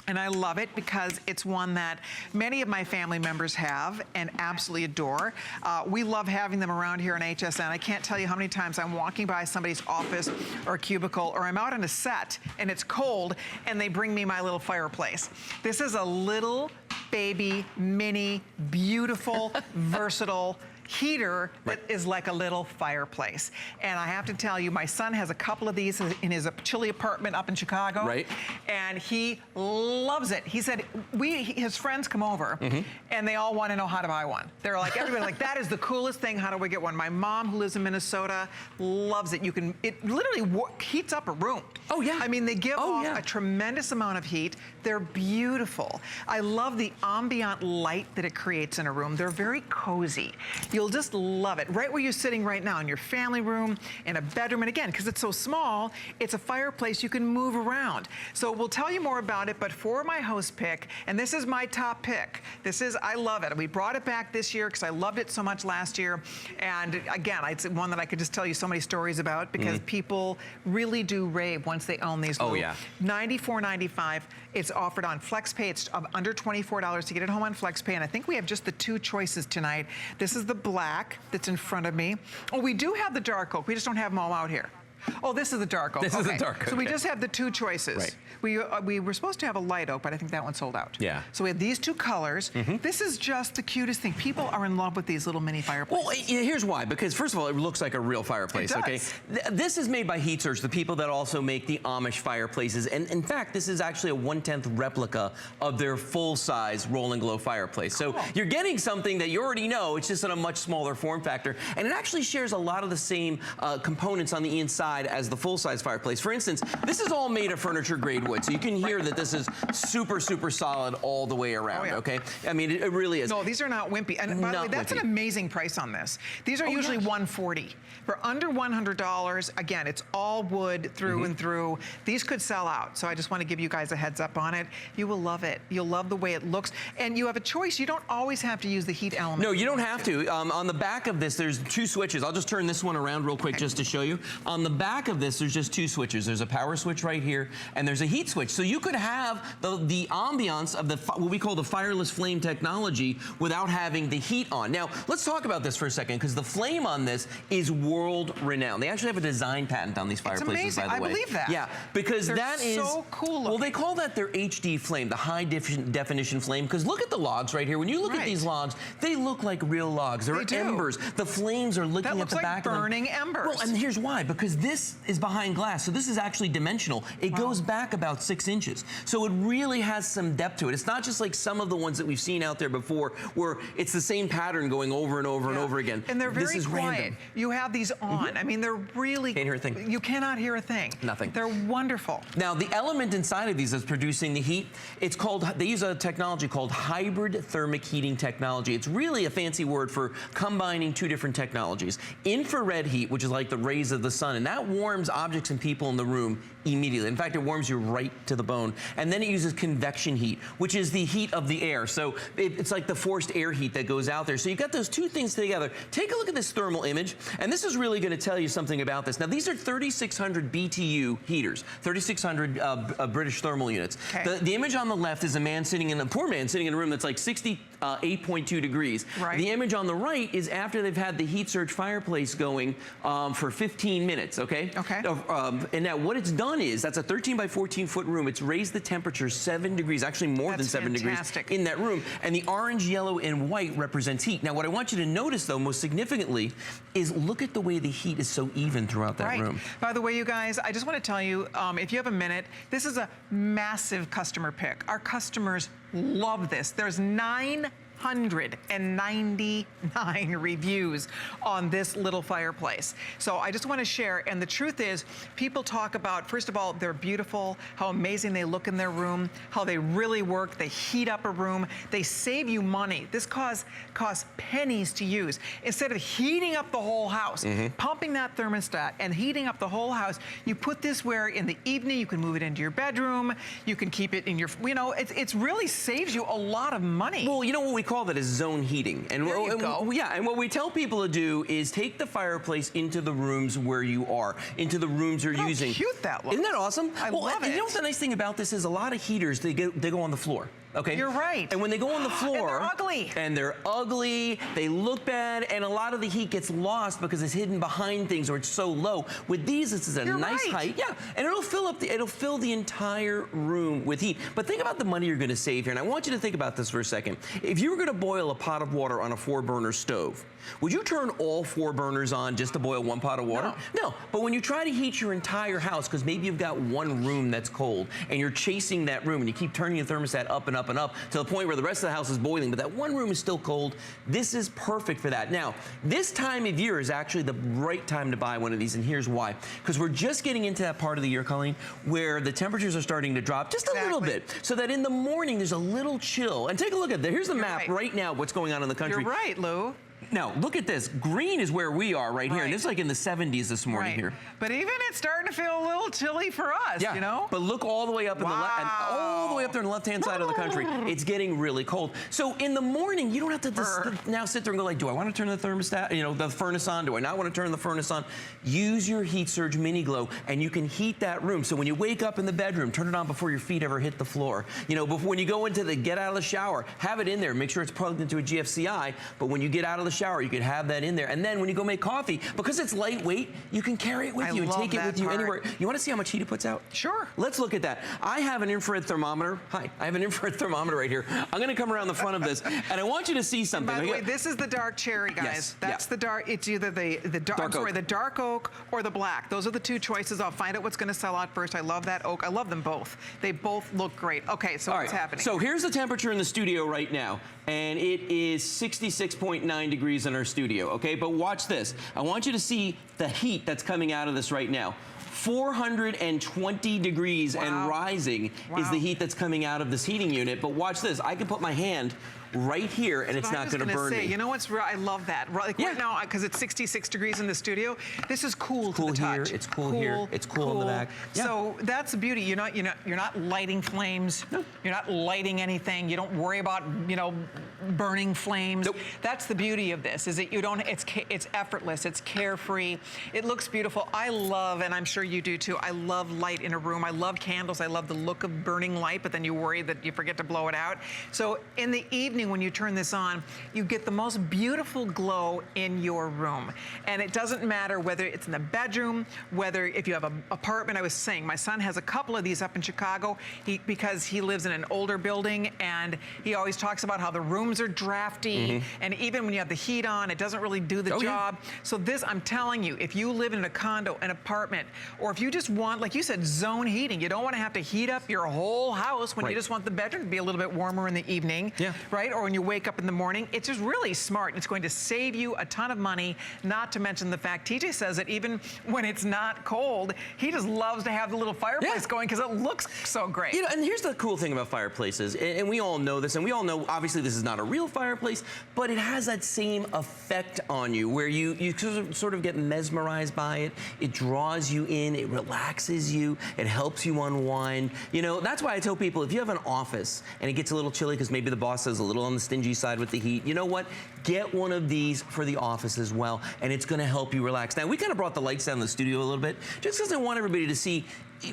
And I love it because it's one that many of my family members have and absolutely adore. We love having them around here in HSN. I can't tell you how many times I'm walking by somebody's office or cubicle, or I'm out on a set and it's cold and they bring me my little fireplace. This is a little baby, mini, beautiful, versatile heater that is like a little fireplace. And I have to tell you, my son has a couple of these in his chilly apartment up in Chicago. Right. And he loves it. He said, his friends come over and they all want to know how to buy one. They're like, everybody's like, that is the coolest thing. How do we get one? My mom, who lives in Minnesota, loves it. It literally heats up a room. Oh yeah. I mean, they give off a tremendous amount of heat. They're beautiful. I love the ambient light that it creates in a room. They're very cozy. You'll just love it. Right where you're sitting right now, in your family room, in a bedroom. And again, because it's so small, it's a fireplace you can move around. So we'll tell you more about it, but for my host pick, and this is my top pick. I love it. We brought it back this year because I loved it so much last year. And again, it's one that I could just tell you so many stories about because people really do rave once they own these. Oh yeah. $94.95. It's offered on FlexPay. It's under $24 to get it home on FlexPay. And I think we have just the two choices tonight. This is the black that's in front of me. Oh, we do have the dark oak. We just don't have them all out here. Oh, this is the dark oak. This is the dark oak. So we just have the two choices. Right. We were supposed to have a light oak, but I think that one sold out. Yeah. So we have these two colors. This is just the cutest thing. People are in love with these little mini fireplaces. Well, here's why. Because first of all, it looks like a real fireplace. It does. Okay. This is made by Heat Search, the people that also make the Amish fireplaces. And in fact, this is actually a 1/10 replica of their full-size Roll and Glow fireplace. So you're getting something that you already know. It's just in a much smaller form factor, and it actually shares a lot of the same components on the inside as the full-size fireplace. For instance, this is all made of furniture-grade wood, so you can hear that this is super, super solid all the way around, okay? I mean, it really is. No, these are not wimpy. And by the way, that's an amazing price on this. These are usually $140. For under $100, again, it's all wood through and through. These could sell out, so I just want to give you guys a heads up on it. You will love it. You'll love the way it looks. And you have a choice. You don't always have to use the heat element. No, you don't have to. On the back of this, there's two switches. I'll just turn this one around real quick just to show you. On the back of this, there's just two switches. There's a power switch right here, and there's a heat switch. So you could have the ambiance of what we call the fireless flame technology without having the heat on. Now, let's talk about this for a second, because the flame on this is world renowned. They actually have a design patent on these fireplaces, by the way. I believe that. Yeah, because that is so cool looking. Well, they call that their HD flame, the high definition flame, because look at the logs right here. When you look at these logs, they look like real logs. They're embers. The flames are licking at the back of them. Burning embers. Well, and here's why, because this is behind glass, so this is actually dimensional. It goes back about 6 inches. So it really has some depth to it. It's not just like some of the ones that we've seen out there before, where it's the same pattern going over and over and over again. And they're very quiet. Random. You have these on. I mean, they're really... Can't hear a thing. You cannot hear a thing. Nothing. They're wonderful. Now, the element inside of these that's producing the heat, it's called, they use a technology called hybrid thermic heating technology. It's really a fancy word for combining two different technologies. Infrared heat, which is like the rays of the sun, and that warms objects and people in the room immediately. In fact, it warms you right to the bone. And then it uses convection heat, which is the heat of the air. So it's like the forced air heat that goes out there. So you've got those two things together. Take a look at this thermal image, and this is really going to tell you something about this. Now, these are 3,600 BTU heaters, 3,600 British thermal units. The image on the left is a man sitting in a poor man sitting in a room that's like 68.2 degrees. The image on the right is after they've had the Heat Search fireplace going for 15 minutes, okay? And now what it's done is, that's a 13 by 14 foot room. It's raised the temperature 7 degrees, actually more than 7 degrees in that room. And the orange, yellow, and white represents heat. Now, what I want you to notice, though, most significantly, is look at the way the heat is so even throughout that room. By the way, you guys, I just want to tell you, if you have a minute, this is a massive customer pick. Our customers love this. There's 999 reviews on this little fireplace. So I just want to share, and the truth is, people talk about, first of all, they're beautiful, how amazing they look in their room, how they really work, they heat up a room, they save you money. This costs pennies to use. Instead of heating up the whole house, pumping that thermostat and heating up the whole house, you put this where in the evening you can move it into your bedroom, you can keep it in your, you know, it really saves you a lot of money. Well, you know what we call call that is zone heating. And there you go. Yeah, and what we tell people to do is take the fireplace into the rooms where you are, into the rooms you're using. How cute that looks. Isn't that awesome? I love it. You know what the nice thing about this is? A lot of heaters, they go on the floor. Okay. You're right. And when they go on the floor, and they're ugly. They look bad, and a lot of the heat gets lost because it's hidden behind things or it's so low. With these, this is a nice height. Yeah, and it'll fill the entire room with heat. But think about the money you're gonna save here, and I want you to think about this for a second. If you were gonna boil a pot of water on a 4-burner stove, would you turn all 4 burners on just to boil 1 pot of water? No, but when you try to heat your entire house, because maybe you've got one room that's cold, and you're chasing that room, and you keep turning the thermostat up and up and up to the point where the rest of the house is boiling, but that one room is still cold, this is perfect for that. Now, this time of year is actually the right time to buy one of these, and here's why. Because we're just getting into that part of the year, Colleen, where the temperatures are starting to drop just a little bit, so that in the morning there's a little chill. And take a look at that. Here's the map right now, what's going on in the country. You're right, Lou. Now, look at this. Green is where we are right here, and it's like in the 70s this morning here. But even it's starting to feel a little chilly for us, you know? But look all the way up in the all the way up there on the left-hand side of the country. It's getting really cold. So in the morning, you don't have to now sit there and go like, do I want to turn the thermostat, the furnace on? Do I not want to turn the furnace on? Use your Heat Surge Mini Glow, and you can heat that room. So when you wake up in the bedroom, turn it on before your feet ever hit the floor. Before when you go into get out of the shower, have it in there. Make sure it's plugged into a GFCI. But when you get out of the shower, you can have that in there. And then when you go make coffee, because it's lightweight, you can carry it with you and take it with you anywhere. You want to see how much heat it puts out? Sure. Let's look at that. I have an infrared thermometer. Hi, I have an infrared thermometer right here. I'm going to come around the front of this, and I want you to see something. And by the way, this is the dark cherry, guys. Yes. That's the dark. It's either the dark oak or the black. Those are the 2 choices. I'll find out what's going to sell out first. I love that oak. I love them both. They both look great. Okay, so what's happening? So here's the temperature in the studio right now, and it is 66.9 degrees in our studio. Okay, but watch this. I want you to see the heat that's coming out of this right now. 420 degrees and rising is the heat that's coming out of this heating unit. But watch this. I can put my hand right here, and it's not going to burn me. You know what's real? I love that. Like right now, because it's 66 degrees in the studio, this is cool to the touch. It's cool here. It's cool in the back. So that's the beauty. You're not lighting flames. No. You're not lighting anything. You don't worry about burning flames. Nope. That's the beauty of this. Is that you don't. It's effortless. It's carefree. It looks beautiful. I love, and I'm sure you do too. I love light in a room. I love candles. I love the look of burning light, but then you worry that you forget to blow it out. So in the evening, when you turn this on, you get the most beautiful glow in your room. And it doesn't matter whether it's in the bedroom, whether if you have an apartment. I was saying, my son has a couple of these up in Chicago because he lives in an older building, and he always talks about how the rooms are drafty, and even when you have the heat on, it doesn't really do the job. So this, I'm telling you, if you live in a condo, an apartment, or if you just want, like you said, zone heating, you don't want to have to heat up your whole house when you just want the bedroom to be a little bit warmer in the evening, right? Or when you wake up in the morning. It's just really smart. It's going to save you a ton of money, not to mention the fact TJ says that even when it's not cold, he just loves to have the little fireplace going because it looks so great. And here's the cool thing about fireplaces, and we all know this, and we all know, obviously, this is not a real fireplace, but it has that same effect on you where you sort of get mesmerized by it. It draws you in. It relaxes you. It helps you unwind. That's why I tell people, if you have an office and it gets a little chilly because maybe the boss is a little on the stingy side with the heat, you know what? Get one of these for the office as well, and it's going to help you relax. Now, we kind of brought the lights down in the studio a little bit just because I want everybody to see,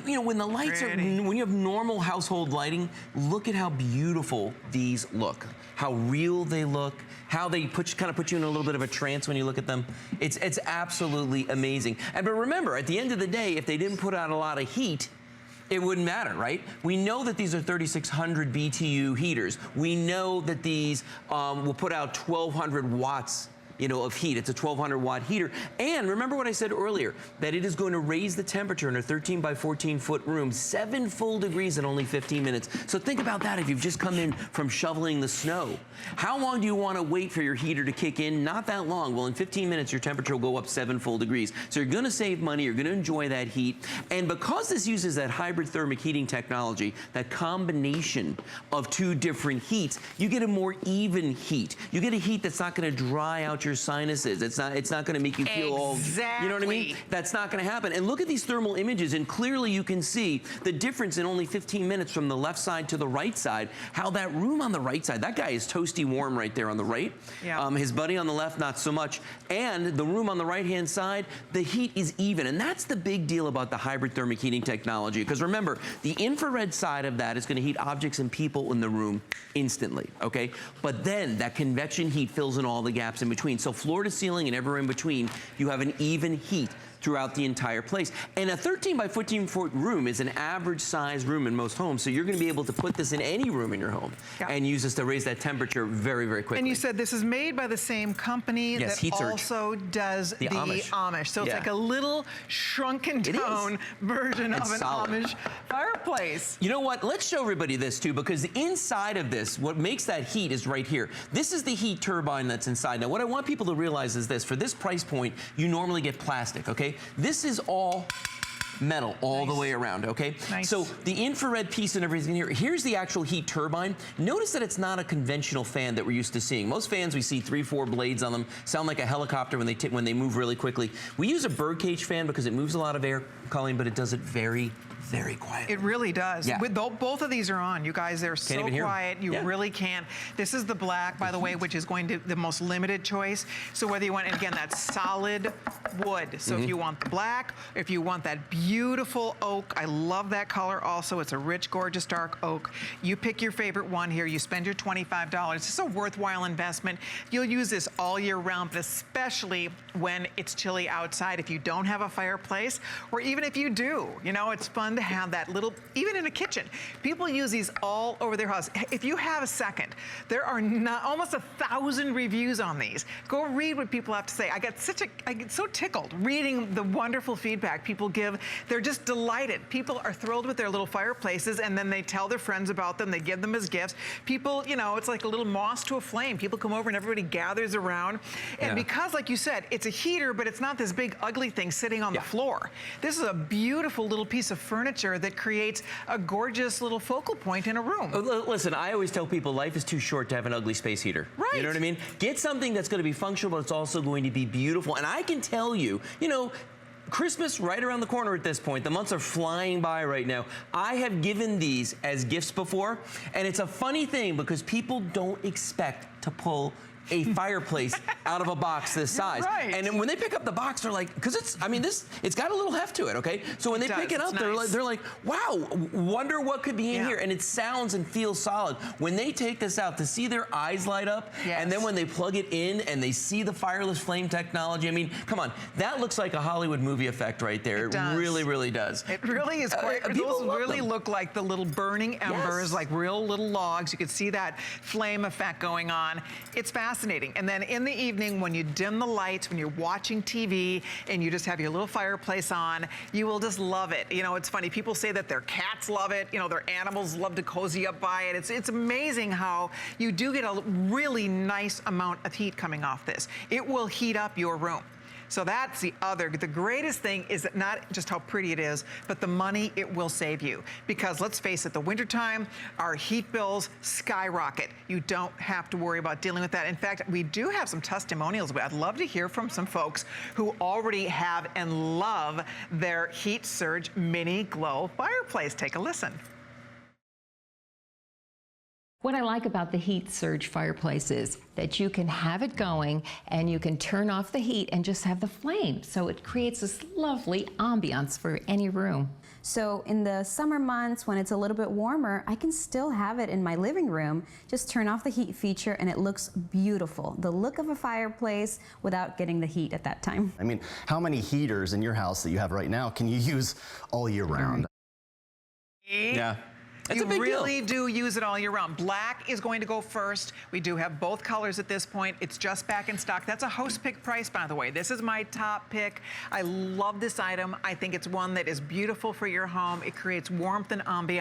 when the lights when you have normal household lighting, look at how beautiful these look, how real they look, how they kind of put you in a little bit of a trance when you look at them. It's absolutely amazing. But remember, at the end of the day, if they didn't put out a lot of heat, it wouldn't matter, right? We know that these are 3,600 BTU heaters. We know that these will put out 1,200 watts of heat. It's a 1,200 watt heater. And remember what I said earlier, that it is going to raise the temperature in a 13 by 14 foot room 7 full degrees in only 15 minutes. So think about that if you've just come in from shoveling the snow. How long do you want to wait for your heater to kick in? Not that long. Well, in 15 minutes, your temperature will go up 7 full degrees. So you're going to save money. You're going to enjoy that heat. And because this uses that hybrid thermic heating technology, that combination of 2 different heats, you get a more even heat. You get a heat that's not going to dry out out your sinuses. It's not going to make you feel all, you know what I mean? That's not going to happen. And look at these thermal images, and clearly you can see the difference in only 15 minutes from the left side to the right side, how that room on the right side, that guy is toasty warm right there on the right. Yeah. His buddy on the left, not so much. And the room on the right-hand side, the heat is even. And that's the big deal about the hybrid thermic heating technology. Because remember, the infrared side of that is going to heat objects and people in the room instantly, okay? But then that convection heat fills in all the gaps in between. So floor to ceiling and everywhere in between, you have an even heat throughout the entire place. And a 13 by 14 foot room is an average size room in most homes, so you're going to be able to put this in any room in your home and use this to raise that temperature very, very quickly. And you said this is made by the same company that also does the Amish. So it's like a little shrunken down version of an Amish fireplace. You know what? Let's show everybody this too, because the inside of this, what makes that heat is right here. This is the heat turbine that's inside. Now, what I want people to realize is this: for this price point, you normally get plastic, okay? This is all metal all the way around, okay? So the infrared piece and everything here, here's the actual heat turbine. Notice that it's not a conventional fan that we're used to seeing. Most fans, we see 3-4 blades on them, sound like a helicopter when they move really quickly. We use a birdcage fan because it moves a lot of air, Colleen, but it does it very quiet. It really does. Yeah. With both of these are on, you guys. They're so quiet. You really can't. This is the black, by the way, which is going to the most limited choice. So whether you want, and again, that's solid wood. So if you want the black, if you want that beautiful oak, I love that color also. It's a rich, gorgeous, dark oak. You pick your favorite one here. You spend your $25. It's a worthwhile investment. You'll use this all year round, but especially when it's chilly outside. If you don't have a fireplace, or even if you do, you know, it's fun to have that little, even in a kitchen. People use these all over their house. If you have a second, there are almost 1,000 reviews on these. Go read what people have to say. I get so tickled reading the wonderful feedback people give. They're just delighted. People are thrilled with their little fireplaces, and then they tell their friends about them. They give them as gifts. People, you know, it's like a little moss to a flame. People come over and everybody gathers around. And because, like you said, it's a heater, but it's not this big ugly thing sitting on the floor. This is a beautiful little piece of furniture that creates a gorgeous little focal point in a room. Listen, I always tell people life is too short to have an ugly space heater. Right. You know what I mean? Get something that's going to be functional, but it's also going to be beautiful. And I can tell you, you know, Christmas right around the corner at this point. The months are flying by right now. I have given these as gifts before, and it's a funny thing because people don't expect to pull a fireplace out of a box this size. And then when they pick up the box, they're like, because it's, I mean, it's got a little heft to it, okay? So when they pick it up, they're like, wow, wonder what could be in here. And it sounds and feels solid. When they take this out, to see their eyes light up, and then when they plug it in and they see the fireless flame technology, I mean, come on, that looks like a Hollywood movie effect right there. It really, really does. It really is quite, those really look like the little burning embers, like real little logs. You could see that flame effect going on. It's fascinating. And then in the evening, when you dim the lights, when you're watching TV and you just have your little fireplace on, you will just love it. You know, it's funny. People say that their cats love it. You know, their animals love to cozy up by it. It's amazing how you do get a really nice amount of heat coming off this. It will heat up your room. So that's the greatest thing is that not just how pretty it is, but the money it will save you. Because let's face it, the wintertime, our heat bills skyrocket. You don't have to worry about dealing with that. In fact, we do have some testimonials. I'd love to hear from some folks who already have and love their Heat Surge Mini Glow fireplace. Take a listen. What I like about the Heat Surge fireplace is that you can have it going and you can turn off the heat and just have the flame. So it creates this lovely ambiance for any room. So in the summer months when it's a little bit warmer, I can still have it in my living room, just turn off the heat feature and it looks beautiful. The look of a fireplace without getting the heat at that time. I mean, how many heaters in your house that you have right now can you use all year round? Yeah. You really do use it all year round. Black is going to go first. We do have both colors at this point. It's just back in stock. That's a host pick price, by the way. This is my top pick. I love this item. I think it's one that is beautiful for your home. It creates warmth and ambiance.